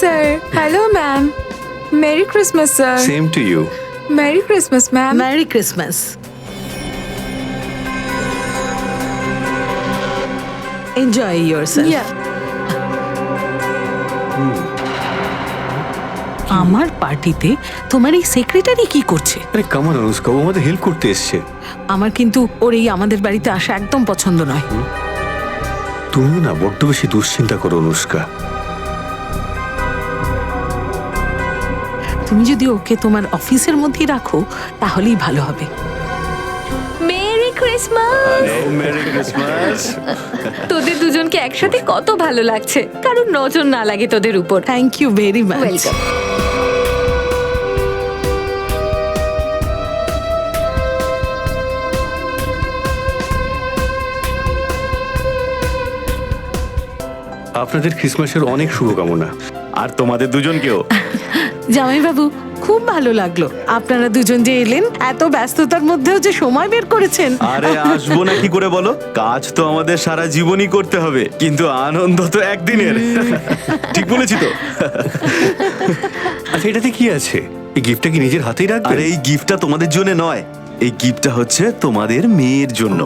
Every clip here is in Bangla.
sir. Hello, ma'am. Merry Christmas, sir. Same to you. Merry Christmas, ma'am. Merry Christmas. Enjoy yourself. Yeah. আমার পার্টিতে তোমার এই সেক্রেটারি কি করছে? আরে কামান অনুষ্কা, ও আমাদের হেল্প করতে এসছে। আমার কিন্তু ওর এই আমাদের বাড়িতে আসা একদম পছন্দ নয়। তুমিও না বড্ড বেশি দুশ্চিন্তা করো অনুষ্কা। তুমি যদি ওকে তোমার অফিসের মধ্যেই রাখো তাহলেই ভালো হবে। Merry Christmas. Merry Christmas. তোদের দুজনকে একসাথে কত ভালো লাগছে, কারণ নজর না লাগে তোদের উপর। Thank you very much. Welcome. আপনাদের ক্রিসমাসের অনেক শুভকামনা, আর তোমাদের দুজনকেও। জামাইবাবু, খুব ভালো লাগলো আপনারা দুজন যে এলেন, এত ব্যস্ততার মধ্যেও যে সময় বের করেছেন। আরে আসবো না কি করে বলো, কাজ তো আমাদের সারা জীবনই করতে হবে, কিন্তু আনন্দ তো একদিনের। ঠিক বলেছি তো? আচ্ছা, এটাতে কি আছে? এই গিফটটা কি নিজের হাতেই রাখবে? আরে এই গিফটটা তোমাদের জন্য নয়, এই গিফটটা হচ্ছে তোমাদের মেয়ের জন্য।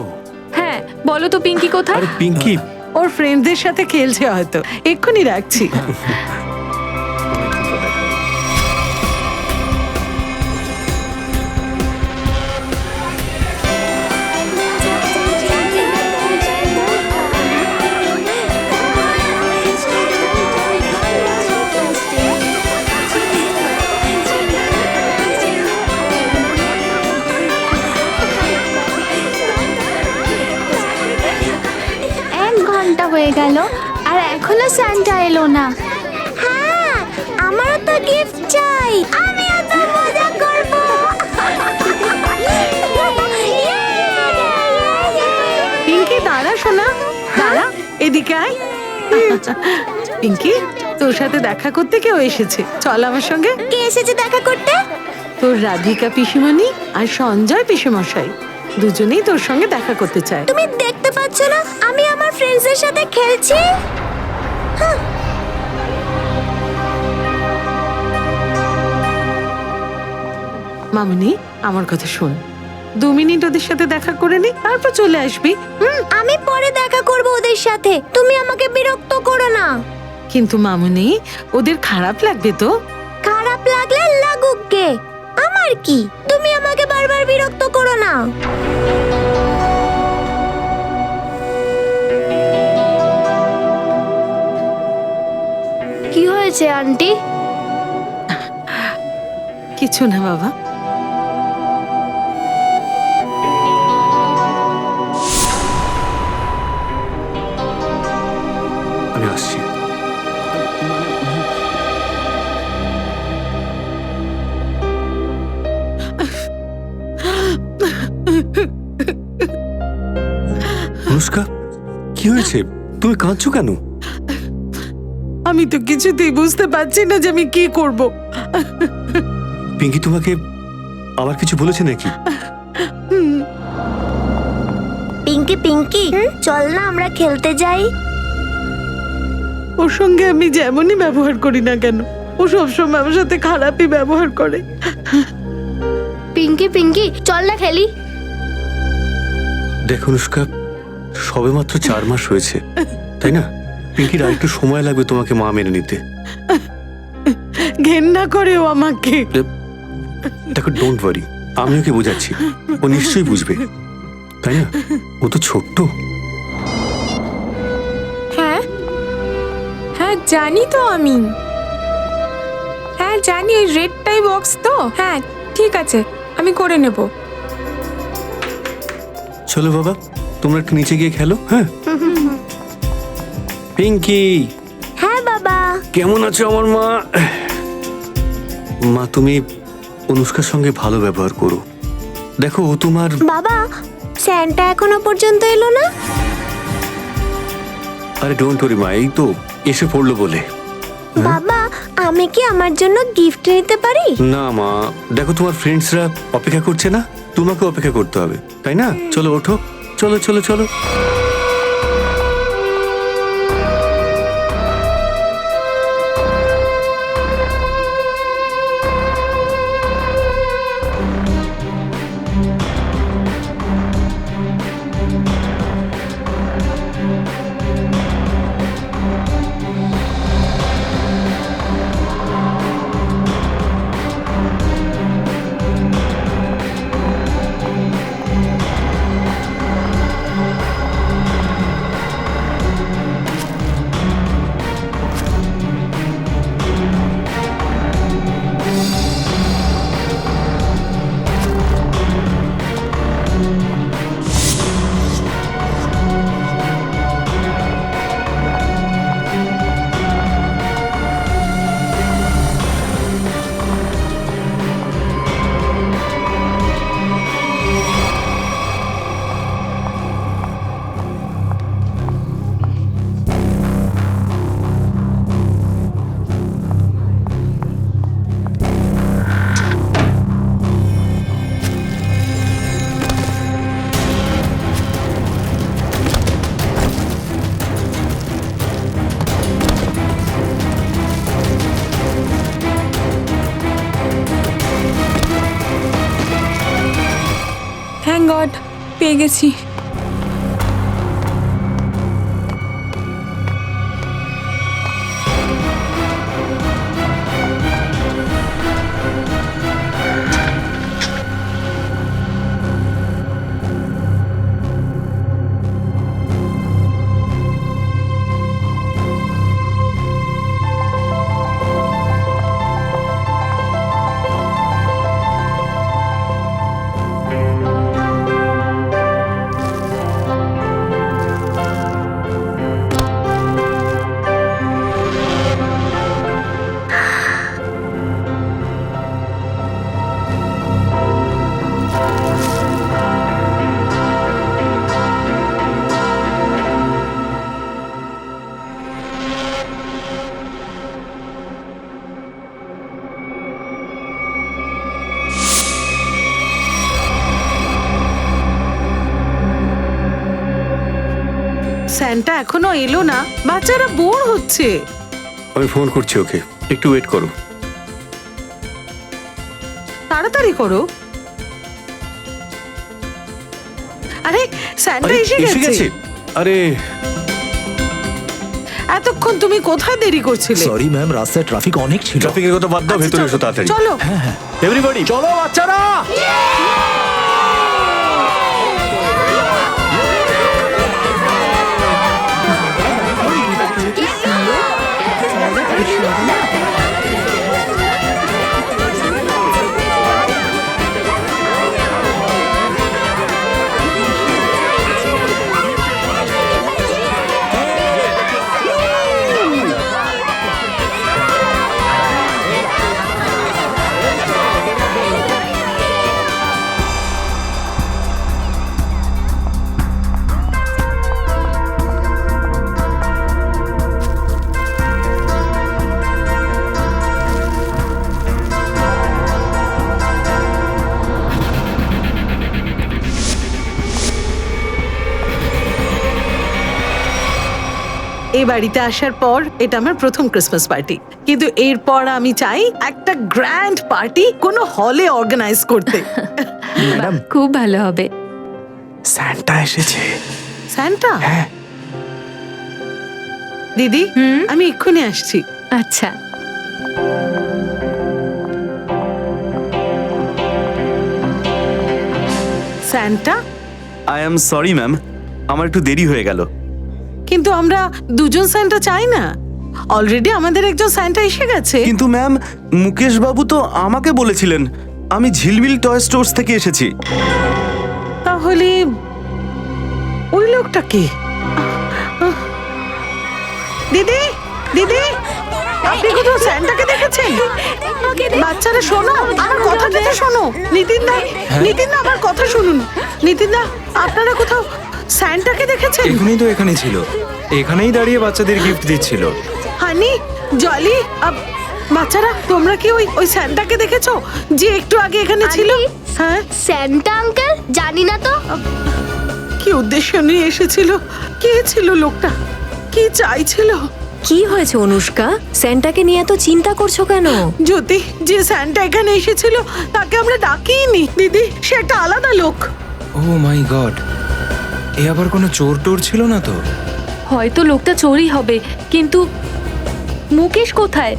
হ্যাঁ, বলো তো পিঙ্কি কোথায়? আরে পিঙ্কি, ওর ফ্রেন্ডদের সাথে খেলছে হয়তো, এক্ষুনি রাখছি। হয়ে গেল আর এখনো সান্টা এলো না। হ্যাঁ, আমারও তো গিফট চাই, আমিও তো মজা করব। পিঙ্কি দাঁড়া সোনা, দাঁড়া, এদিকে আয়। পিঙ্কি, তোর সাথে দেখা করতে কেউ এসেছে, চল আমার সঙ্গে। কে এসেছে দেখা করতে? তোর রাধিকা পিসিমণি আর সঞ্জয় পিসেমশাই দুজনেই তোর সঙ্গে দেখা করতে চায়। তুমি দেখতে পাচ্ছ না আমি আমার ফ্রেন্ডসদের সাথে খেলছি? মামুনি, আমার কথা শোন, 2 মিনিট ওদের সাথে দেখা করে নি, তারপর চলে আসবি। আমি পরে দেখা করব ওদের সাথে, তুমি আমাকে বিরক্ত করো না। কিন্তু মামুনি, ওদের খারাপ লাগবে তো। খারাপ লাগলে লাগুক গে, আমার কি? তুমি আমাকে বারবার বিরক্ত করো না। কি হয়েছে আন্টি? কিছু না বাবা। আমি আসছি। অনুষ্কা, কি হয়েছে? তুমি কাঁদছো কেন? আমি তো কিছুতেই বুঝতে পারছি না যে আমি কি করব। পিঙ্কি তোমাকে আবার কিছু বলেছে নাকি? পিঙ্কি পিঙ্কি, চল না আমরা খেলতে যাই। ওর সঙ্গে আমি যেমনই ব্যবহার করি না কেন, ও সবসময় আমার সাথে খারাপই ব্যবহার করে। পিঙ্কি পিঙ্কি, চল না খেলি। দেখো অনুষ্কা, সবে মাত্র 4 মাস হয়েছে, তাই না? পিঙ্কির আর একটু সময় লাগবে তোমাকে মা মেনে নিতে। ঘেন্না করে ও আমাকে। দেখো, ডোন্ট ওয়ারি, আমি ওকে বোঝাচ্ছি, ও নিশ্চয়ই বুঝবে, তাই না? ও তো ছোট্ট। হ্যাঁ হ্যাঁ, জানি তো আমি। হ্যাঁ জানি, ওই রেডটাই বক্স তো। হ্যাঁ ঠিক আছে, আমি করে নেব। চলো বাবা, তোমরা একটু নিচে গিয়ে খেলো। হ্যাঁ পিঙ্কি, হ্যাঁ বাবা। কেমন আছো আমার মা? মা, তুমি অনুষ্কার সঙ্গে ভালো ব্যবহার করো। দেখো, ও তোমার। বাবা, স্যান্টা এখনো পর্যন্ত এলো না? আরে ডোন্ট ওয়ারি মা, এই তো এসে পড়লো বলে। বাবা, আমি কি আমার জন্য গিফট নিতে পারি? না মা, দেখো তোমার ফ্রেন্ডসরা অপেক্ষা করছে না, তোমাকে অপেক্ষা করতে হবে, তাই না? চলো ওঠো, চলো চলো চলো। থ্যাংক গড পেয়ে গেছি। স্যান্টা এখনো এলো না, বাচ্চারা বোর হচ্ছে। আমি ফোন করছি ওকে, একটু ওয়েট করো। তাড়াতাড়ি করো। আরে স্যান্টা আরে, এসে এসে গেছে। গেছে? আরে এতক্ষণ তুমি কোথায় দেরি করছিলে? সরি ম্যাম, রাস্তায় ট্রাফিক অনেক ছিল। ট্রাফিকের কথা বাদ দাও, আচ্ছা, ভেতরে এসো চলো, তাড়াতাড়ি। চলো। এভরিবডি চলো বাচ্চারা। এই বাড়িতে আসার পর এটা আমার প্রথম ক্রিসমাস পার্টি, কিন্তু এরপর আমি চাই একটা গ্র্যান্ড পার্টি কোনো হলে অর্গানাইজ করতে। ম্যাডাম, খুব ভালো হবে। স্যান্টা এসেছে। স্যান্টা? হ্যাঁ। দিদি, আমি এক্ষুনি আসছি। আচ্ছা Santa? I am sorry ma'am, আমার একটু দেরি হয়ে গেল। কিন্তু আমরা দুজন স্যান্টা চাই না, অলরেডি আমাদের একজন স্যান্টা এসে গেছে। কিন্তু ম্যাম, মুকেশ বাবু তো আমাকে বলেছিলেন আমি ঝিলমিল টয় স্টোর্স থেকে এসেছি। তাহলে ওই লোকটা কে? দিদি, দিদি, আপনি কোথাও স্যান্টাকে দেখেছেন? বাচ্চারা শোনো, আমার কথাটা তো শোনো। নিতিন দা, নিতিন দা, আমার কথা শুনুন। নিতিন দা, আপনারা কোথাও স্যান্টাকে দেখেছেন? এখনই তো এখানে ছিল, এখানেই দাঁড়িয়ে বাচ্চাদের গিফট দিচ্ছিল। হানি, জলি, বাচ্চারা তোমরা কি ওই ওই স্যান্টাকে দেখেছো যে একটু আগে এখানে ছিল? আন্টি, হ্যাঁ, স্যান্টা আঙ্কেল জানি না তো। কি উদ্দেশ্য নিয়ে এসেছিল? কে ছিল লোকটা? কি চাইছিল? কি হয়েছে অনুষ্কা? স্যান্টাকে নিয়ে এত চিন্তা করছো কেন? জ্যোতি, যে স্যান্টা এখানে এসেছিল তাকে আমরা ডাকিনি দিদি, সে একটা আলাদা লোক। ও মাই গড, এ আবার কোনো চোর টোর ছিল না তো? হয়তো লোকটা চোরই হবে, কিন্তু মুকেশ কোথায়?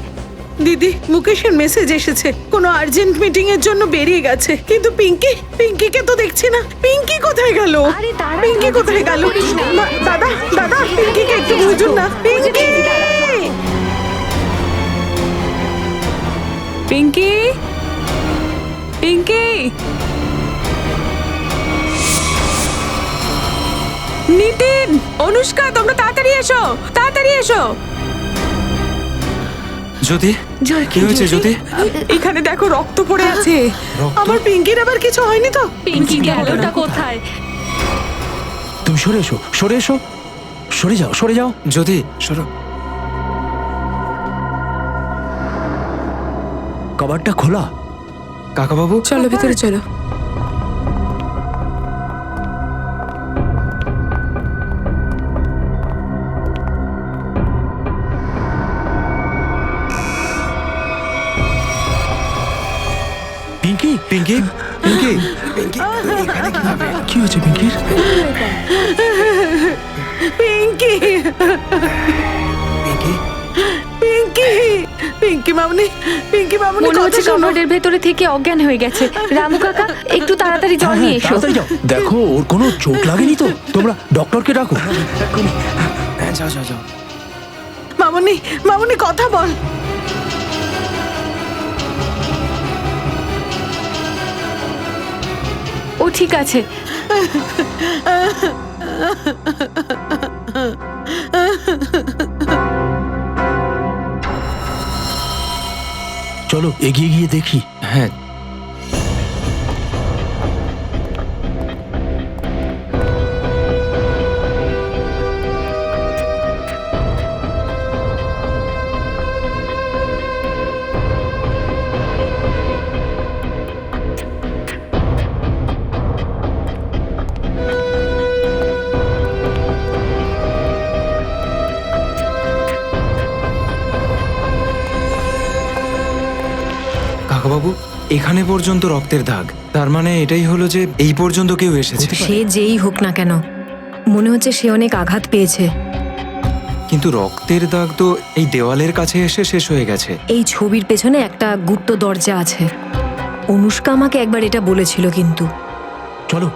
দিদি, মুকেশের মেসেজ এসেছে, কোনো আর্জেন্ট মিটিং এর জন্য বেরিয়ে গেছে। কিন্তু পিঙ্কি, পিঙ্কিকে তো দেখছি না। পিঙ্কি কোথায় গেল? আরে দাঁড়া, পিঙ্কি কোথায় গেল? দাদা, দাদা, পিঙ্কিকে একটু বুঝুন না। পিঙ্কি! পিঙ্কি, পিঙ্কি, নিতিন, অনুষ্কা, তোমরা তাড়াতাড়ি এসো, তাড়াতাড়ি এসো। জ্যোতি, কি হয়েছে জ্যোতি? এখানে দেখো রক্ত পড়ে আছে। আমার পিঙ্কির আবার কিছু হয়নি তো? পিঙ্কি গেলটা কোথায়? তুমি সরে এসো, সরে এসো, সরে যাও, সরে যাও। জ্যোতি সরো। কভারটা খোলা। কাকা বাবু, চলো ভিতরে চলো। পিঙ্কি পিঙ্কি পিঙ্কি পিঙ্কি এখানে কিভাবে? কি হয়েছে পিঙ্কির? পিঙ্কি পিঙ্কি পিঙ্কি পিঙ্কি মামনি মনে হচ্ছে কথা শোনো। কামড়ের ভেতরে থেকে অজ্ঞান হয়ে গেছে। রামু কাকা একটু তাড়াতাড়ি জল নিয়ে এসো। তাড়াতাড়ি যাও, দেখো ওর কোনো চোট লাগেনি তো? তোমরা ডক্টরকে ডাকো। হ্যাঁ যাও যাও যাও। মামনি কথা বল। ও ঠিক আছে। চলো এগিয়ে গিয়ে দেখি। হ্যাঁ কাকাবাবু, এখানে পর্যন্ত রক্তের দাগ, তার মানে এটাই হলো যে এই পর্যন্ত কেউ এসেছে। সে যেই হোক না কেন, মনে হচ্ছে সে অনেক আঘাত পেয়েছে। কিন্তু রক্তের দাগ তো এই দেওয়ালের কাছে এসে শেষ হয়ে গেছে। এই ছবির পেছনে একটা গুপ্ত দরজা আছে। অনুষ্কা আমাকে একবার এটা বলেছিল কিন্তু। চলো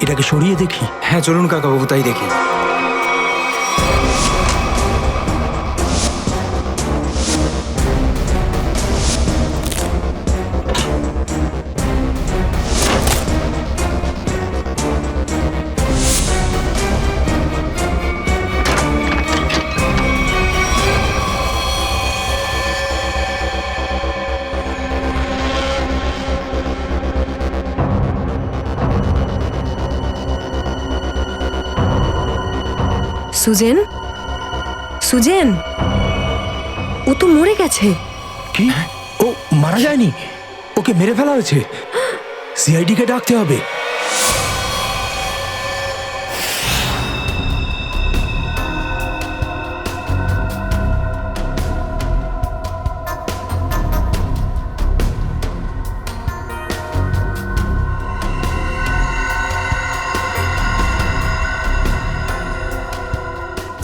এটাকে সরিয়ে দেখি। হ্যাঁ চলুন কাকাবাবু, তাই দেখি। সুজেন, সুজেন, ও তো মরে গেছে। কি? ও মারা যায়নি, ওকে মেরে ফেলা হয়েছে। সিআইডি কে ডাকতে হবে।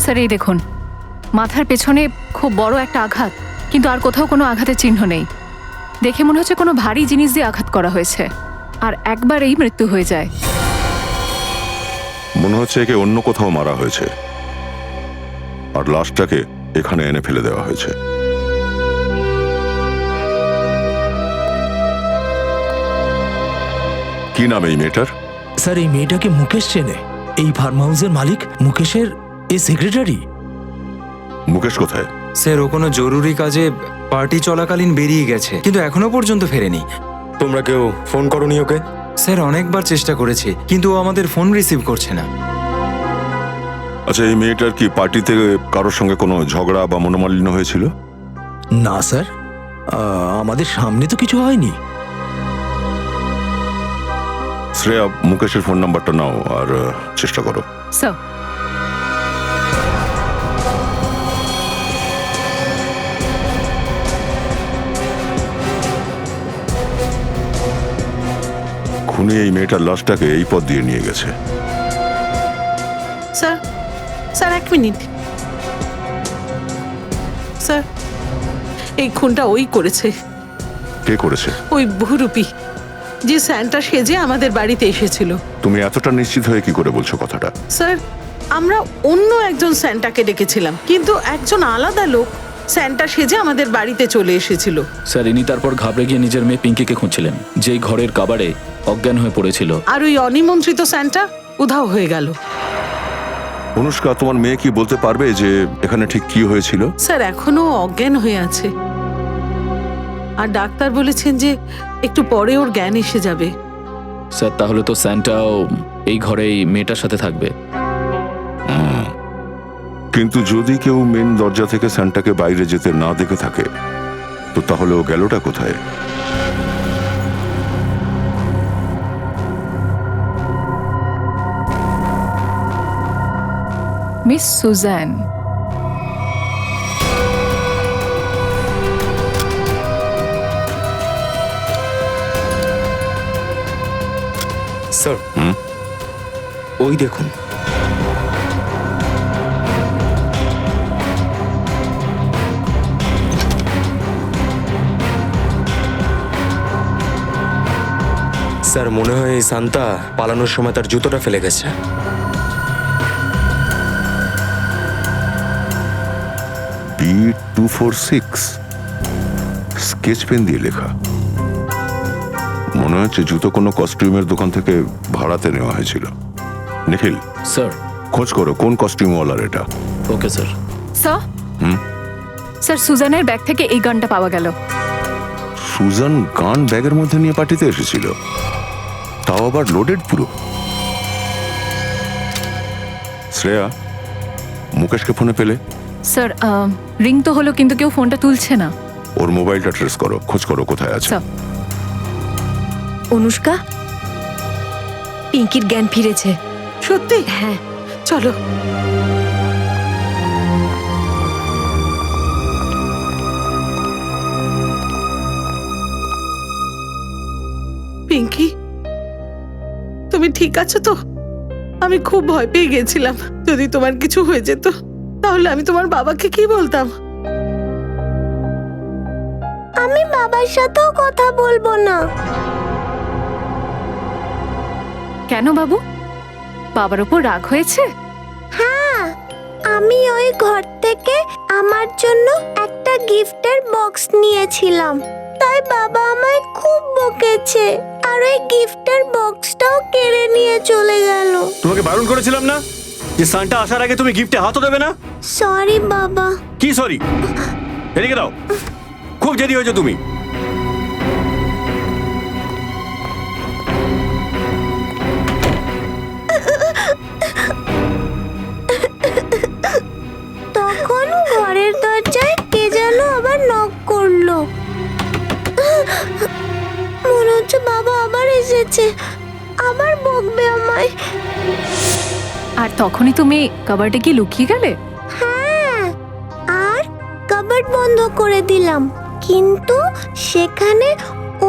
স্যার এই দেখুন, মাথার পেছনে খুব বড় একটা আঘাত, কিন্তু আর কোথাও কোনো আঘাতের চিহ্ন নেই। দেখে মনে হচ্ছে কোনো ভারী জিনিস দিয়ে আঘাত করা হয়েছে, আর একবারেই মৃত্যু হয়ে যায়। মনে হচ্ছে একে অন্য কোথাও মারা হয়েছে, আর লাশটাকে এখানে এনে ফেলে দেওয়া হয়েছে। কি নাম এই মেয়েটার? স্যার এই মেয়েটাকে মুকেশ চেনে। এই ফার্ম হাউসের মালিক মুকেশের এই সেক্রেটারি। মুকেশ কোথায়? স্যার ও কোনো জরুরি কাজে পার্টি চলাকালীন বেরিয়ে গেছে, কিন্তু এখনো পর্যন্ত ফেরেনি। তোমরা কেউ ফোন করনি ওকে? স্যার অনেকবার চেষ্টা করেছি, কিন্তু ও আমাদের ফোন রিসিভ করছে না। আচ্ছা, এই মেয়েটার কি পার্টিতে কারোর সঙ্গে কোনো ঝগড়া বা মনোমালিন্য হয়েছিল? না স্যার, আমাদের সামনে তো কিছু হয়নি। শ্রেয়া, মুকেশের ফোন নাম্বারটা নাও আর চেষ্টা করো। স্যার খুনি এই মেয়েটার লাশটাকে এই পথ দিয়ে নিয়ে গেছে। স্যার স্যার এক মিনিট। স্যার এই খুনটা ওই করেছে। কে করেছে? ওই বহুরূপী যে স্যান্টা সেজে আমাদের বাড়িতে এসেছিল। তুমি এতটা নিশ্চিত হয়ে কি করে বলছো কথাটা? স্যার আমরা অন্য একজন স্যান্টাকে ডেকেছিলাম, কিন্তু একজন আলাদা লোক স্যান্টা সেজে আমাদের বাড়িতে চলে এসেছিল। স্যার ইনি তারপর ঘাবড়ে গিয়ে নিজের মেয়ে পিঙ্কিকে খুঁজছিলেন, যেই ঘরের কাবারে অজ্ঞান হয়ে পড়েছিল। আর ওই অনিমন্ত্রিত স্যান্টা উধাও হয়ে গেল। অনুষ্কা, তোমার মেয়ে কি বলতে পারবে যে এখানে ঠিক কি হয়েছিল? স্যার এখনো অজ্ঞান হয়ে আছে, আর ডাক্তার বলেছেন যে একটু পরে ওর জ্ঞান এসে যাবে। স্যার তাহলে তো স্যান্টাও এই ঘরেই মেয়েটার সাথে থাকবে। কিন্তু যদি কেউ মেন দরজা থেকে স্যান্টাকে বাইরে যেতে না দেখে থাকে, তো তাহলে ও গেলটা কোথায়? মিস সুজান, স্যার ওই দেখুন। স্যার মনে হয় এই সান্তা পালানোর সময় তার জুতোটা ফেলে গেছে। B246 স্কেচ পেন দিয়ে লেখা। মনে হচ্ছে জুতো কোনো কস্টিউমের দোকান থেকে ভাড়াতে নেওয়া হয়েছিল। নিখিল স্যার। খোঁজ করো কোন কস্টিউমওয়ালার এটা। Okay sir. স্যার স্যার সুজানের ব্যাগ থেকে এই গানটা পাওয়া গেল। সুজান গান ব্যাগের মধ্যে নিয়ে পার্টিতে এসেছিল, তাও আবার লোডেড পুরো। শ্রেয়া, মুকেশকে ফোনে পেলে? স্যার রিং তো হলো কিন্তু কেউ ফোনটা তুলছে না। ওর মোবাইলটা ট্রেস করো, খোঁজ করো কোথায় আছে। স্যার অনুষ্কা, পিঙ্কির জ্ঞান ফিরেছে। সত্যি? হ্যাঁ চলো। পিঙ্কি, তুমি ঠিক আছো তো? আমি খুব ভয় পেয়ে গেছিলাম, যদি তোমার কিছু হয়ে যেত তাহলে আমি তোমার বাবাকে কি বলতাম। আমি বাবার সাথেও কথা বলবো না। কেন বাবু, বাবার উপর রাগ হয়েছে? হ্যাঁ, আমি ওই ঘর থেকে আমার জন্য একটা গিফটের বক্স নিয়েছিলাম, তাই বাবা আমায় খুব বকেছে আর ওই গিফটের বক্সটাও কেড়ে নিয়ে চলে গেল। তোমাকে বারণ করেছিলাম না যে সান্টা আসার আগে তুমি গিফটে হাতও দেবে না? সরি বাবা। কি সরি? এদিকে দাও, খুব জেদি হয়েছো তুমি। তখন ঘরের দরজায় কে যেন আবার নক করলো। মনে হচ্ছে বাবা আবার এসেছে, আবার বকবে আমায়। আর তখনই তুমি কাবার্ডে কি লুকিয়ে গেলে? হ্যাঁ, আর কাবার্ড বন্ধ করে দিলাম, কিন্তু সেখানে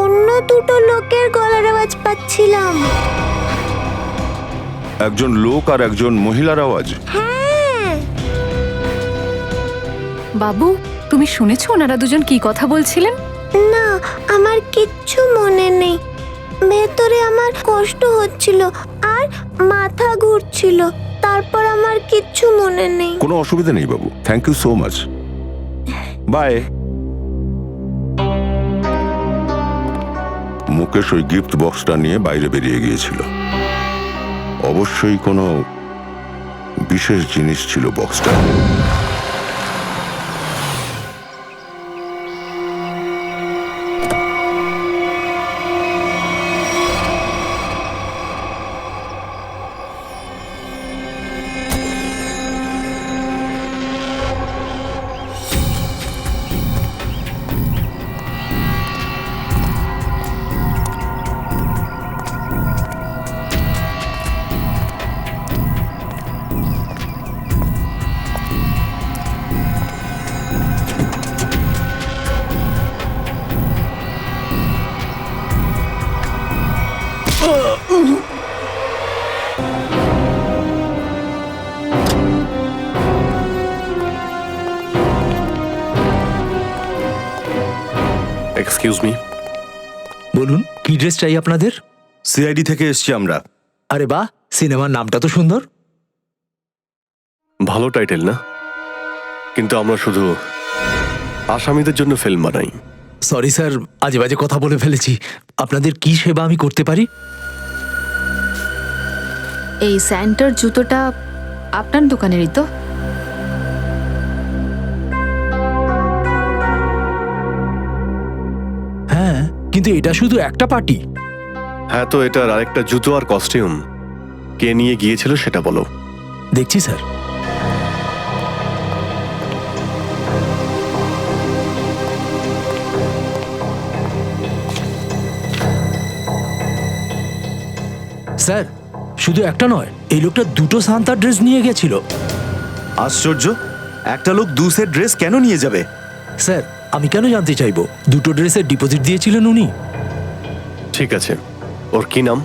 অন্য দুটো লোকের গলার আওয়াজ পাচ্ছিলাম। একজন লোক আর একজন মহিলার আওয়াজ। হ্যাঁ। বাবু, তুমি শুনেছো ওনারা দুজন কি কথা বলছিলেন? না, আমার কিচ্ছু মনে নেই। ভেতরে আমার কষ্ট হচ্ছিল আর মাথা ঘুরছিল, তারপর আমার কিচ্ছু মনে নেই। কোনো অসুবিধা নেই বাবু, thank you so much, bye. Mukesh ওই গিফট বক্সটা নিয়ে বাইরে বেরিয়ে গিয়েছিল। অবশ্যই কোনো বিশেষ জিনিস ছিল বক্সটা। এক্সকিউজ মি, বলুন কি ড্রেস চাই আপনাদের? সিআইডি থেকে এসছি আমরা। আরে বাহ, সিনেমার নামটা তো সুন্দর। ভালো টাইটেল না? কিন্তু আমরা শুধু আসামিদের জন্য ফিল্ম বানাই। সরি স্যার, আজে বাজে কথা বলে ফেলেছি। আপনাদের কি সেবা আমি করতে পারি? এই স্যান্টার জুতোটা আপনার দোকানেরই তো? হ্যাঁ, কিন্তু এটা শুধু একটা পার্টি। হ্যাঁ, তো এটার আরেকটা জুতো আর কস্টিউম কে নিয়ে গিয়েছিল সেটা বলো। দেখছি স্যার। স্যার, শুধু একটা নয়, এই লোকটা দুটো সান্তার ড্রেস নিয়ে গেছিল। আশ্চর্য, একটা লোক দু সেট ড্রেস কেন নিয়ে যাবে? স্যার, আমি কেন জানতে চাইবো? দুটো ড্রেসের ডিপোজিট দিয়েছিলেন উনি। ঠিক আছে, ওর কি নাম?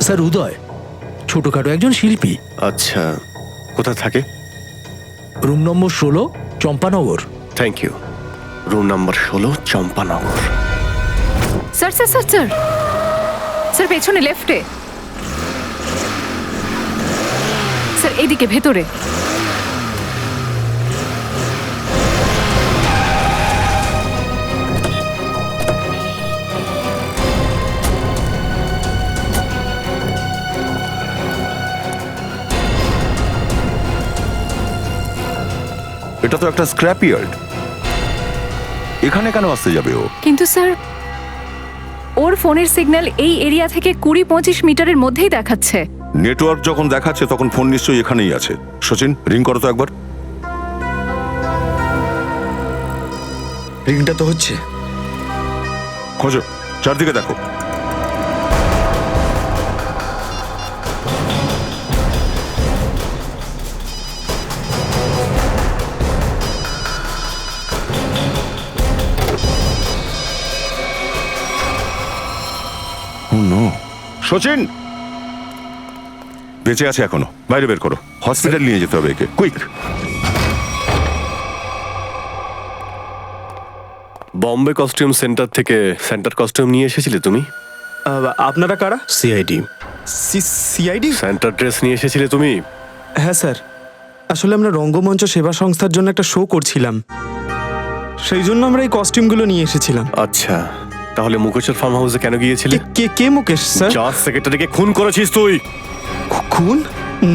স্যার উদয়, ছোটখাটো একজন শিল্পী। আচ্ছা, কোথায় থাকে? Room number 16, Champanagar. Thank you. Room number 16, Champanagar. Sir sir sir sir sir পেছনে লেফটে। স্যার এইদিকে ভেতরে। এটা তো একটা স্ক্র্যাপ ইয়ার্ড, এখানে কেন আসতে যাবে ও? কিন্তু স্যার ওর ফোনের সিগন্যাল এই এরিয়া থেকে 20-25 মিটারের মধ্যেই দেখাচ্ছে। নেটওয়ার্ক যখন দেখাচ্ছে তখন ফোন নিশ্চয়ই এখানেই আছে। সচিন, রিং করো তো একবার। রিংটা তো হচ্ছে। খোঁজো, চারদিকে দেখো। সচিন বেঁচে আছে এখনো, বাইরে বের করো। হসপিটাল নিয়ে যেতে হবে একে, কুইক। বম্বে কস্টিউম সেন্টার থেকে সেন্টার কস্টিউম নিয়ে এসেছিলে তুমি? আপনারা কারা? সিআইডি। সিআইডি? সেন্টার ড্রেস নিয়ে এসেছিলে তুমি? হ্যাঁ স্যার, আসলে আমরা রঙ্গমঞ্চ সেবা সংস্থার জন্য একটা শো করছিলাম, সেই জন্য আমরা এই কস্টিউমগুলো নিয়ে এসেছিলাম। আচ্ছা, তাহলে মুকেশের ফার্ম হাউসে কেন গিয়েছিলে? কে মুকেশ স্যার? জাজ সেক্রেটারিকে খুন করেছিস তুই। খুন?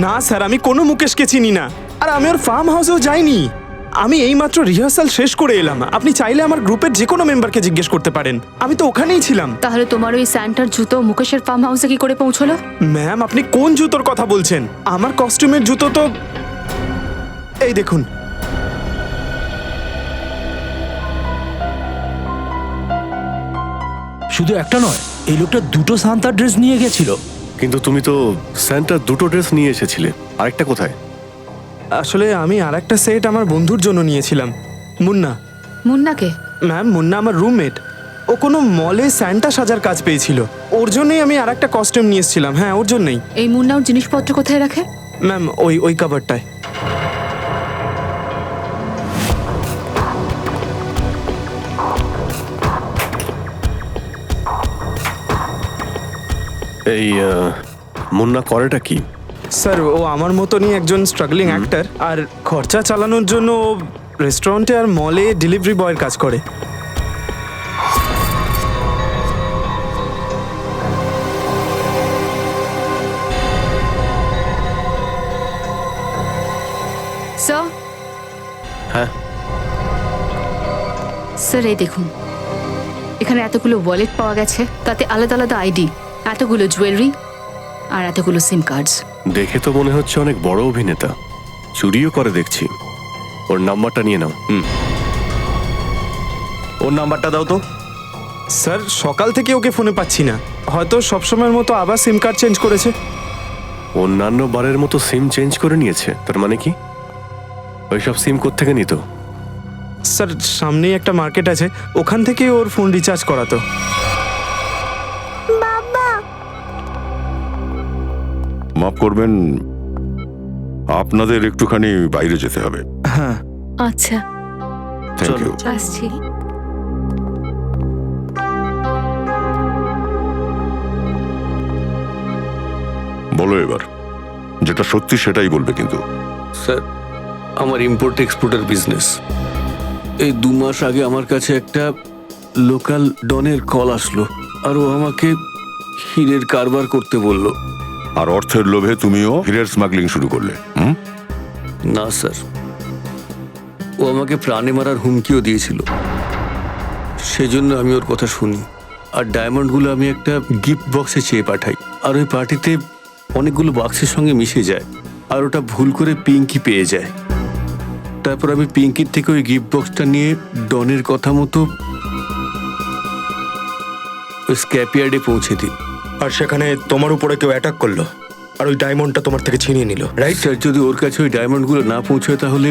না স্যার, আমি কোনো মুকেশকে চিনি না, আর আমি ওর ফার্ম হাউসেও যাইনি। আমি এইমাত্র রিহার্সাল শেষ করে এলাম। আপনি চাইলে আমার গ্রুপের যে কোনো মেম্বারকে জিজ্ঞেস করতে পারেন, আমি তো ওখানেই ছিলাম। তাহলে তোমার ওই স্যান্টার জুতো মুকেশের ফার্ম হাউসে কি করে পৌঁছলো? ম্যাম, আপনি কোন জুতোর কথা বলছেন? আমার কস্টিউমের জুতো তো এই দেখুন। শুধু একটা নয়, এই লোকটা 2টো সান্তার ড্রেস নিয়ে গেছিল। কিন্তু তুমি তো সেন্টার 2টো ড্রেস নিয়ে এসেছিলে, আরেকটা কোথায়? আসলে আমি আরেকটা সেট আমার বন্ধুর জন্য নিয়েছিলাম, মুন্না। মুন্নাকে? ম্যাম, মুন্না আমার রুমমেট। ও কোনো মলে স্যান্টা সাজার কাজ পেয়েছিল, ওর জন্যই আমি আরেকটা কস্টিউম নিয়ে এসেছিলাম। হ্যাঁ, ওর জন্যই। এই মুন্না ওর জিনিসপত্র কোথায় রাখে? ম্যাম, ওই কাভারটায়। এই মুন্না করেটা কি? স্যার, ও আমার মতনই একজন স্ট্রাগলিং অ্যাক্টর, আর খরচা চালানোর জন্য ও রেস্টুরেন্টে আর মলে ডেলিভারি বয়ের কাজ করে। স্যার? হ্যাঁ স্যার, এই দেখুন, এখানে এতগুলো ওয়ালেট পাওয়া গেছে, তাতে আলাদা আলাদা আইডি, এতগুলো জুয়েলারি আর এতগুলো সিম কার্ডস। দেখে তো মনে হচ্ছে অনেক বড় অভিনেতা, চুরিও করে দেখছি। ওর নাম্বারটা নিয়ে নাও। ওর নাম্বারটা দাও তো। স্যার, সকাল থেকে ওকে ফোনে পাচ্ছি না, হয়তো সবসময়ের মতো আবার সিম কার্ড চেঞ্জ করেছে। অন্যান্য বারের মতো সিম চেঞ্জ করে নিয়েছে, তার মানে কি? ওইসব সিম কোত্থেকে নিত? স্যার, সামনেই একটা মার্কেট আছে, ওখান থেকে ওর ফোন রিচার্জ করাতো। মাফ করবেন, আপনাদের একটুখানি বাইরে যেতে হবে। হ্যাঁ। আচ্ছা, থ্যাংক ইউ। আসছি। বলো এবার, যেটা সত্যি সেটাই বলবে কিন্তু। স্যার, আমার ইম্পোর্ট এক্সপোর্টের বিজনেস। এই 2 মাস আগে আমার কাছে একটা লোকাল ডনের কল আসলো, আর ও আমাকে হীরের কারবার করতে বলল। আর অর্থের লোভে তুমিও হীরের স্মাগলিং শুরু করলে? না স্যার, ও আমাকে প্রাণে মারার হুমকিও দিয়েছিল, সেজন্য আমি ওর কথা শুনি। আর ডায়মন্ডগুলো আমি একটা গিফট বক্সে চেয়ে পাঠাই, আর ওই পার্টিতে অনেকগুলো বাক্সের সঙ্গে মিশে যায়, আর ওটা ভুল করে পিঙ্কি পেয়ে যায়। তারপর আমি পিঙ্কির থেকে ওই গিফট বক্সটা নিয়ে ডনের কথা মতো ওই স্ক্র্যাপইয়ার্ডে পৌঁছে দিই। আর সেখানে তোমার উপরে কেউ অ্যাটাক করলো, আর ওই ডায়মন্ডটা তোমার থেকে ছিনিয়ে নিল, রাইট? স্যার, যদি ওর কাছে ওই ডায়মন্ডগুলো না পৌঁছয় তাহলে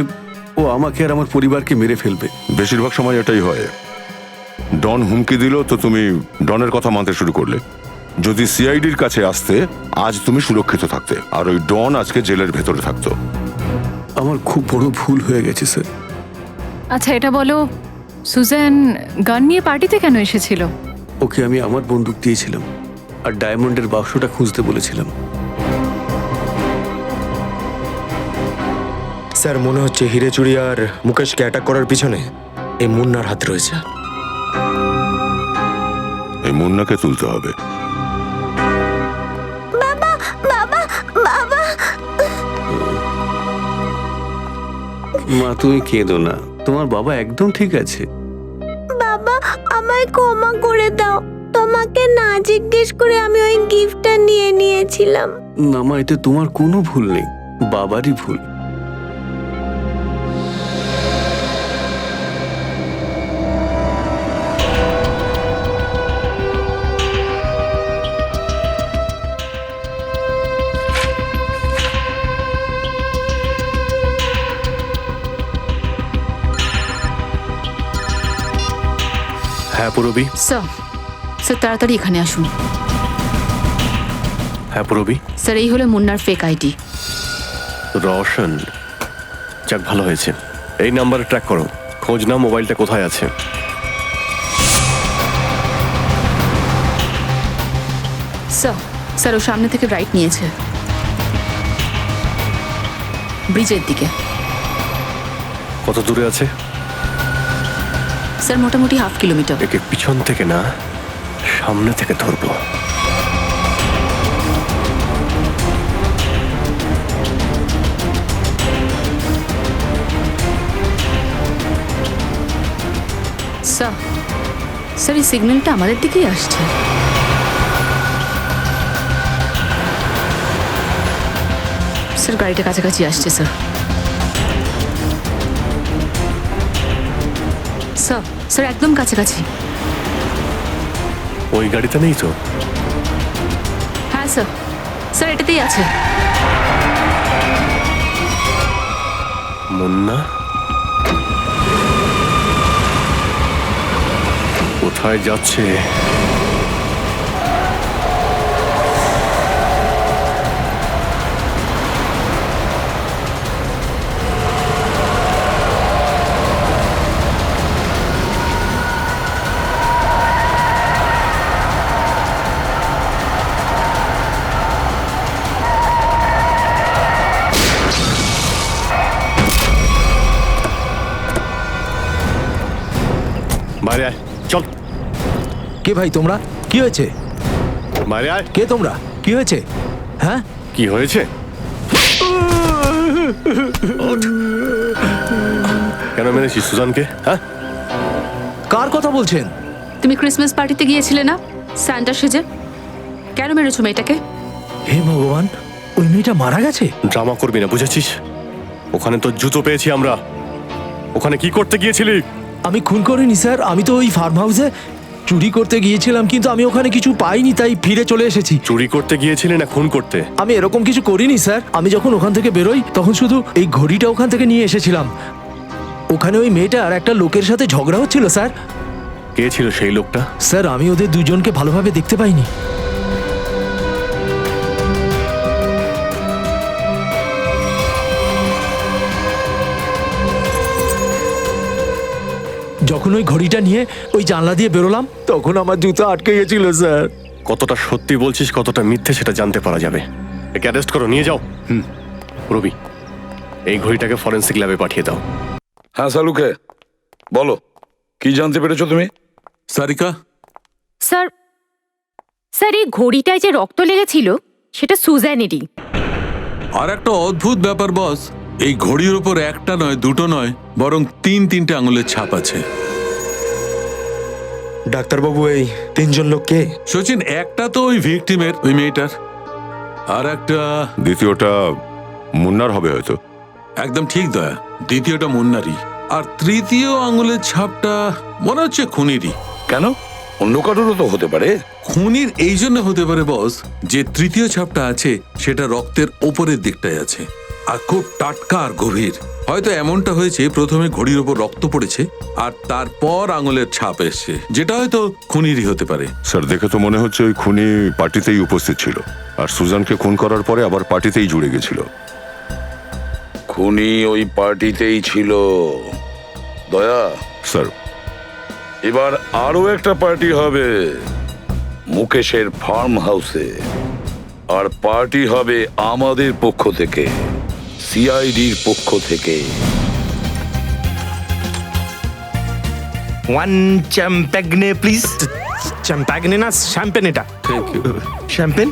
ও আমাকে আর আমার পরিবারকে মেরে ফেলবে। বেশিরভাগ সময় এটাই হয়। ডন হুমকি দিল তো তুমি ডনের কথা মানতে শুরু করলে, যদি সিআইডির কাছে আসতে আজ তুমি সুরক্ষিত থাকতে, আর ওই ডন আজকে জেলের ভেতরে থাকতো। আমার খুব বড় ভুল হয়ে গেছে স্যার। আচ্ছা এটা বলো, সুজান গান নিয়ে পার্টিতে কেন এসেছিল? ওকে আমি আমার বন্দুক দিয়েছিলাম আর ডায়মন্ডের বাক্সটা খুঁজতে বলেছিলাম। স্যার মনে হচ্ছে হিরে চুরি আর মুকেশকে অ্যাটাক করার পিছনে এই মুন্নার হাত রয়েছে। এই মুন্নাকে তুলতে হবে। বাবা বাবা বাবা মা তুমি কেঁদো না, তোমার বাবা একদম ঠিক আছে। বাবা আমায় ক্ষমা করে দাও, তোমাকে না জিজ্ঞেস করে আমি ওই গিফটটা নিয়ে নিয়েছিলাম। না মা, এতে তোমার কোনো ভুল নেই, বাবারই ভুল। হ্যাঁ পুরবি। স্যার স্যার তাড়াতাড়ি এখানে আসুন। হ্যাঁ পুরবি। স্যার এই হলো মুন্নার ফেক আইডি। রোশন, যাক ভালো হয়েছে। এই নাম্বারে ট্র্যাক করো, খোঁজ নাও মোবাইলটা কোথায় আছে। স্যার স্যার ও সামনে থেকে রাইট নিয়েছে, ব্রিজের দিকে। কত দূরে আছে? স্যার মোটামুটি 1/2 কিলোমিটার। একে পিছন থেকে না, সামনে থেকে ধরবো। স্যার স্যার এই সিগন্যালটা আমাদের দিকেই আসছে। স্যার গাড়িটা কাছাকাছি আসছে স্যার। স্যার স্যার একদম কাছাকাছি। ওই গাড়িতে নেই তো? হ্যাঁ স্যার, স্যার এটাতেই আছে। মুন্না কোথায় যাচ্ছে? বাইরে আয়, চল। কে ভাই তোমরা? কি হয়েছে? বাইরে আয়। কে তোমরা? কি হয়েছে? হ্যাঁ কি হয়েছে? কেন মেরেছিস সুজানকে? হ্যাঁ কার কথা বলছেন? তুমি ক্রিসমাস পার্টিতে গিয়েছিলে না সান্টা সেজে? কেন মেরেছো মেয়েটাকে? হে ভগবান, ওই মেয়েটা মারা গেছে? ড্রামা করবি না, বুঝেছিস? ওখানে তো জুতো পেয়েছি আমরা। ওখানে কি করতে গিয়েছিলি? আমি খুন করিনি স্যার, আমি তো ওই ফার্ম হাউসে চুরি করতে গিয়েছিলাম, কিন্তু আমি ওখানে কিছু পাইনি তাই ফিরে চলে এসেছি। চুরি করতে গিয়েছিলি না খুন করতে? আমি এরকম কিছু করিনি স্যার। আমি যখন ওখান থেকে বেরোই তখন শুধু এই ঘড়িটা ওখান থেকে নিয়ে এসেছিলাম। ওখানে ওই মেয়েটা আর একটা লোকের সাথে ঝগড়া হচ্ছিল স্যার। কে ছিল সেই লোকটা? স্যার আমি ওদের দুজনকে ভালোভাবে দেখতে পাইনি। যখন ওই ঘড়িটা নিয়ে ওই জানলা দিয়ে বেরোলাম তখন আমার জুতো আটকে গেছিল স্যার। কতটা সত্যি বলছিস কতটা মিথ্যে সেটা জানতে পারা যাবে। একে অ্যারেস্ট করো, নিয়ে যাও। রবি, এই ঘড়িটাকে ফরেন্সিক ল্যাবে পাঠিয়ে দাও। হ্যাঁ সালুকে বলো, কি জানতে পেরেছো তুমি? সারিকা। স্যার স্যার এই ঘড়িটায় যে রক্ত লেগেছিল সেটা সুজানেরই। আর একটা অদ্ভুত ব্যাপার বস, এই ঘড়ির উপর একটা নয় দুটো নয় বরং 3-3টে আঙুলের ছাপ আছে। ডাক্তারবাবু এই তিনজন লোক কে? সচিন, একটা তো ওই ভিকটিমের, ওই মেয়েটার, আর একটা দ্বিতীয়টা মুন্নার হবে হয়তো। একদম ঠিক দয়া, দ্বিতীয়টা মুন্নারই, আর তৃতীয় আঙুলের ছাপটা মনে হচ্ছে খুনিরই। কেন? অন্য কারোরও তো হতে পারে। খুনির এই জন্য হতে পারে বস যে তৃতীয় ছাপটা আছে সেটা রক্তের ওপরের দিকটায় আছে, আর খুব টাটকা আর গভীর। হয়তো এমনটা হয়েছে প্রথমে ঘড়ির ওপর রক্ত পড়েছে আর তারপর আঙুলের ছাপ এসছে, যেটা হয়তো খুনিরই হতে পারে। স্যার দেখে তো মনে হচ্ছে ওই খুনি পার্টিতেই উপস্থিত ছিল আর সুজানকে খুন করার পরে আবার পার্টিতেই জুড়ে গেছিল। খুনি ওই পার্টিতেই ছিল। দয়া স্যার, এবার আরো একটা পার্টি হবে মুকেশের ফার্ম হাউসে, আর পার্টি হবে আমাদের পক্ষ থেকে, সিআইডির পক্ষ থেকে। One চ্যাম্প্যাগনে please. চ্যাম্প্যাগনে না, শ্যাম্পেন। এটা thank you. Champagne.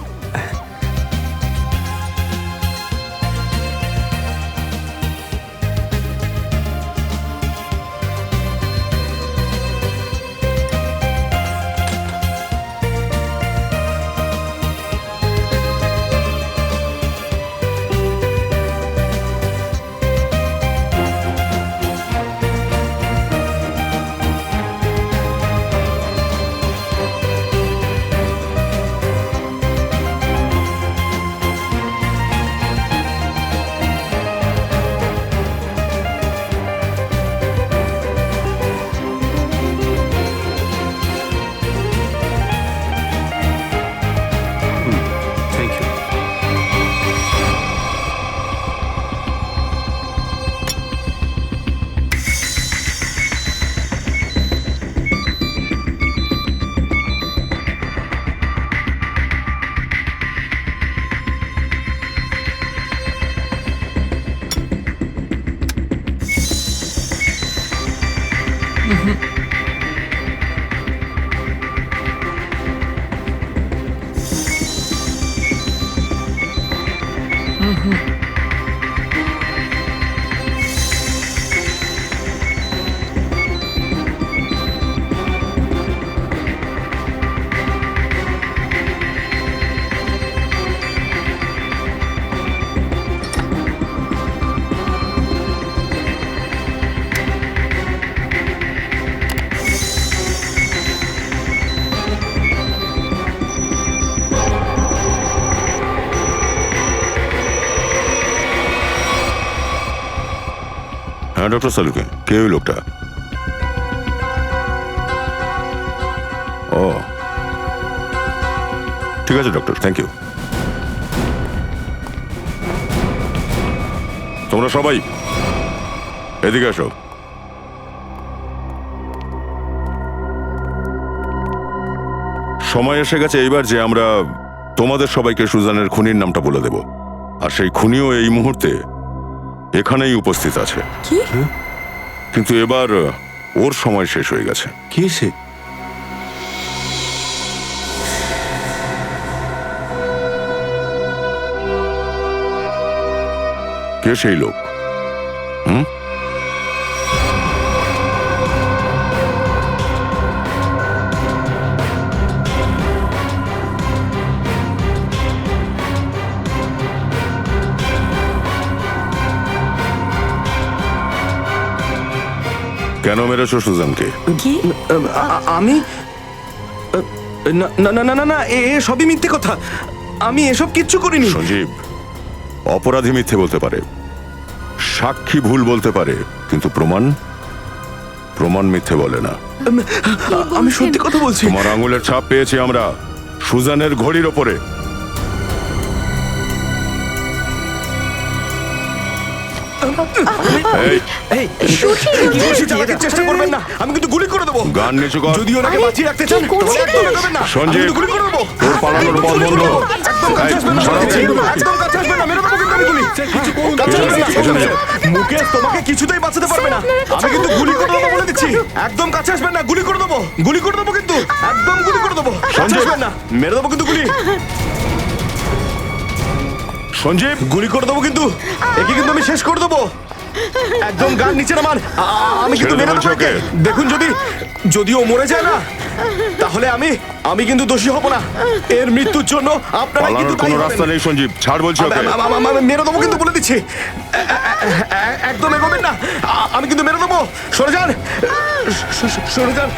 Thank you. হ্যাঁ ডক্টর সালুকে, কে ওই লোকটা? ও ঠিক আছে ডক্টর, থ্যাংক ইউ। তোমরা সবাই এদিকে আসো। সময় এসে গেছে এইবার যে আমরা তোমাদের সবাইকে সুজানের খুনির নামটা বলে দেব, আর সেই খুনিও এই মুহূর্তে এখানেই উপস্থিত আছে। কি? কিন্তু এবার ওর সময় শেষ হয়ে গেছে। কে সে? কে সেই লোক? হুম? কেন মেরেছো সুজানকে? কি? আমি না না না না না, এ সবই মিথ্যে কথা। আমি এসব কিচ্ছু করিনি। সঞ্জীব, অপরাধী মিথ্যে বলতে পারে, সাক্ষী ভুল বলতে পারে, কিন্তু প্রমাণ মিথ্যে বলে না। আমি সত্যি কথা বলছি। তোমার আঙুলের ছাপ পেয়েছি আমরা সুজানের ঘড়ির ওপরে। চেষ্টা করবেন না, আমি কিন্তু গুলি করে দেবো। গান নিচু কর। যদি ওনাকে বাঁচিয়ে রাখতে চান তাহলে একদম এগোবেন না। সঞ্জীব, গুলি করে দেবো। তোর পালানোর পথ বন্ধ। একদম কাছে আসবেন না, একদম কাছে আসবেন না, মেরে দেবো কিন্তু আমি গুলি। কাছে আসবেন না। মুকেশ তোমাকে কিছুতেই বাঁচাতে পারবে না। আমি কিন্তু গুলি করে দেবো বলে দিচ্ছি। একদম কাছে আসবেন না, গুলি করে দেবো। গুলি করে দেবো কিন্তু, একদম গুলি করে দেবো। কাছে আসবেন না, মেরে দেবো কিন্তু গুলি। সঞ্জীব, গুলি করে দেবো কিন্তু, একে কিন্তু আমি শেষ করে দেবো। একদম গান নিচে নামান, আমি কিন্তু মেরে দেবো একে। দেখুন, যদি ও মরে যায় না, তাহলে আমি কিন্তু দোষী হব না। এর মৃত্যুর জন্য আপনারা কিন্তু কোনো রাস্তা নেই সঞ্জীব, ছাড় বলছি ওকে। মেরে দেবো কিন্তু বলে দিচ্ছি। একদম এগোবেন না, আমি কিন্তু মেরে দেবো। সরে যান, সরে যান।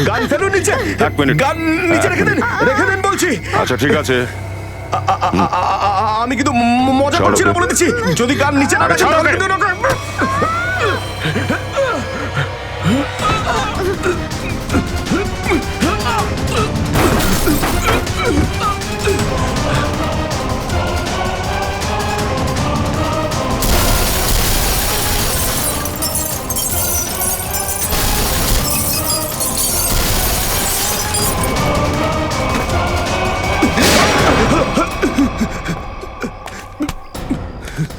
গান ফেলুন নিচে। এক মিনিট। গান নিচে রেখে দিন, রেখে দিন বলছি। আচ্ছা ঠিক আছে, আমি কিন্তু মজা ছাড়ো করছি না ওকে। বলে দিচ্ছি। যদি গান নিচে না আরে রাখেন ছাড়ো তাহলে ওকে। কিন্তু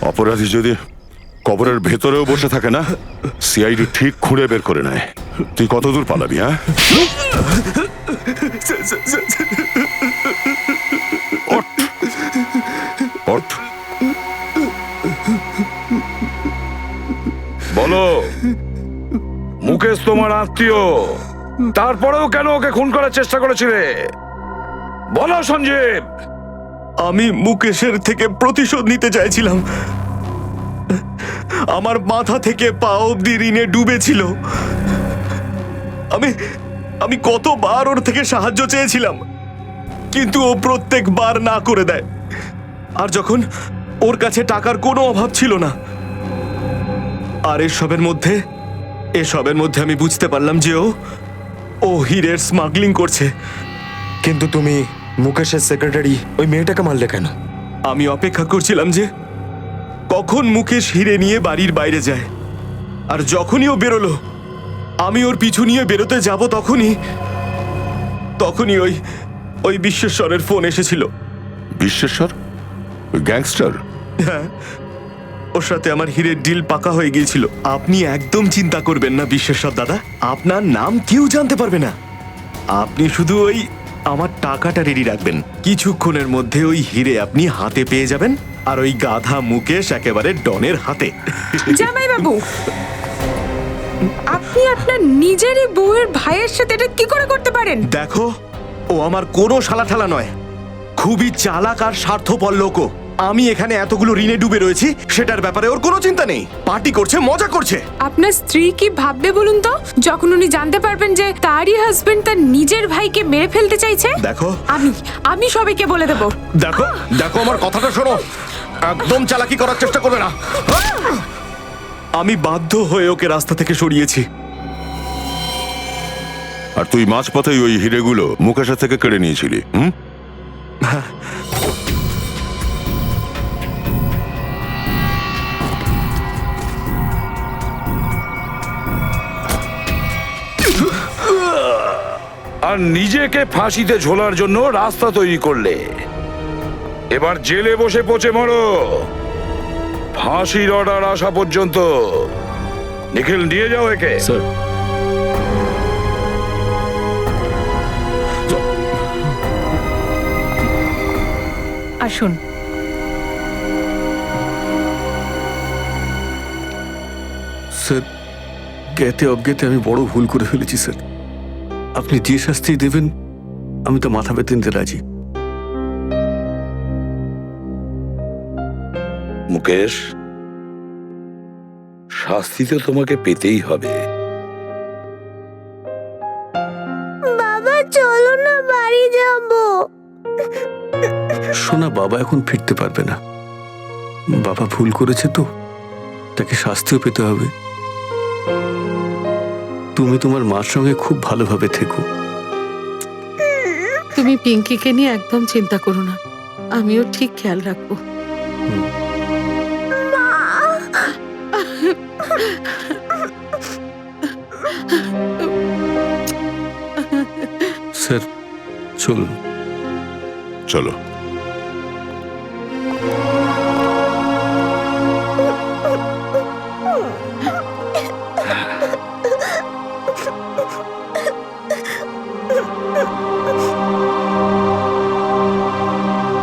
অপরাধী যদি কবরের ভেতরেও বসে থাকে না, সিআইডি ঠিক খুঁড়ে বের করে নেয়। তুই কতদূর পালাবি? হ্যাঁ, ওঠ। বলো, মুকেশ তোমার আত্মীয়, তারপরেও কেন ওকে খুন করার চেষ্টা করেছিলে? বলো সঞ্জীব। আমি মুকেশের থেকে প্রতিশোধ নিতে চাইছিলাম। আমার মাথা থেকে পা অব্দি ঋণে ডুবেছিল। আমি কতবার ওর থেকে সাহায্য চেয়েছিলাম, কিন্তু ও প্রত্যেকবার না করে দেয়। আর যখন ওর কাছে টাকার কোনো অভাব ছিল না, আর এসবের মধ্যে আমি বুঝতে পারলাম যে ও হীরের স্মাগলিং করছে। কিন্তু তুমি মুকেশের সেক্রেটারি ওই মেয়েটাকে মারলে কেন? আমি অপেক্ষা করছিলাম যে কখন মুকেশ হিরে নিয়ে বাড়ির বাইরে যায়, আর যখনই ও বেরোলো আমি ওর পিছু নিয়ে বেরোতে যাব, তখনই ওই বিশ্বেশ্বরের ফোন এসেছিল। বিশ্বেশ্বর? ওই গ্যাংস্টার? হ্যাঁ, ওর সাথে আমার হীরের ডিল পাকা হয়ে গিয়েছিল। আপনি একদম চিন্তা করবেন না বিশ্বেশ্বর দাদা, আপনার নাম কেউ জানতে পারবে না। আপনি শুধু আমার টাকাটা রেডি রাখবেন। কিছুক্ষণের মধ্যে ওই হিরে আপনি হাতে পেয়ে যাবেন, আর ওই গাধা মুকেশ একেবারে ডনের হাতে। জামাই বাবু, আপনি আপনার নিজেরই বউয়ের ভাইয়ের সাথে এটা কি করে করতে পারেন? দেখো, ও আমার কোনো শালাঠালা নয়, খুবই চালাক আর স্বার্থপর লোক। আমি এখানে এতগুলো ঋণে ডুবে রয়েছি, সেটার ব্যাপারে ওর কোনো চিন্তা নেই। পার্টি করছে, মজা করছে। আপনার স্ত্রী কি ভাববে বলুন তো, যখন উনি জানতে পারবেন যে তারই হাজবেন্ড তার নিজের ভাইকে মেরে ফেলতে চাইছে? দেখো, আমি সবাইকে বলে দেব। দেখো আমার কথাটা শোনো, একদম চালাকি করার চেষ্টা করবে না। আমি বাধ্য হয়ে ওকে রাস্তা থেকে সরিয়েছি। আর তুই মাঝপথেই ওই হিরেগুলো মুকেশের থেকে কেড়ে নিয়েছিলি? আর নিজেকে ফাঁসিতে ঝোলার জন্য রাস্তা তৈরি করলে। এবার জেলে বসে পচে মরো, ফাঁসির অর্ডার আসা পর্যন্ত। নিখিল, নিয়ে যাও একে। স্যার, আসুন। স্যার, জ্ঞাতে অজ্ঞাতে আমি বড় ভুল করে ফেলেছি স্যার। আপনি যে শাস্তি দেবেন আমি তো মাথা পেতে নিতে রাজি। মুকেশ, শাস্তি তো তোমাকে পেতেই হবে। বাবা চলো না, বাড়ি যাব। সোনা, বাবা এখন ফিরতে পারবে না। বাবা ভুল করেছে তো, তাকে শাস্তিও পেতে হবে। তুমি তোমার মার সঙ্গে খুব ভালোভাবে থেকো। তুমি পিঙ্কিকে নিয়ে একদম চিন্তা করো না, আমিও ঠিক খেয়াল রাখবো। স্যার চলুন। চলো।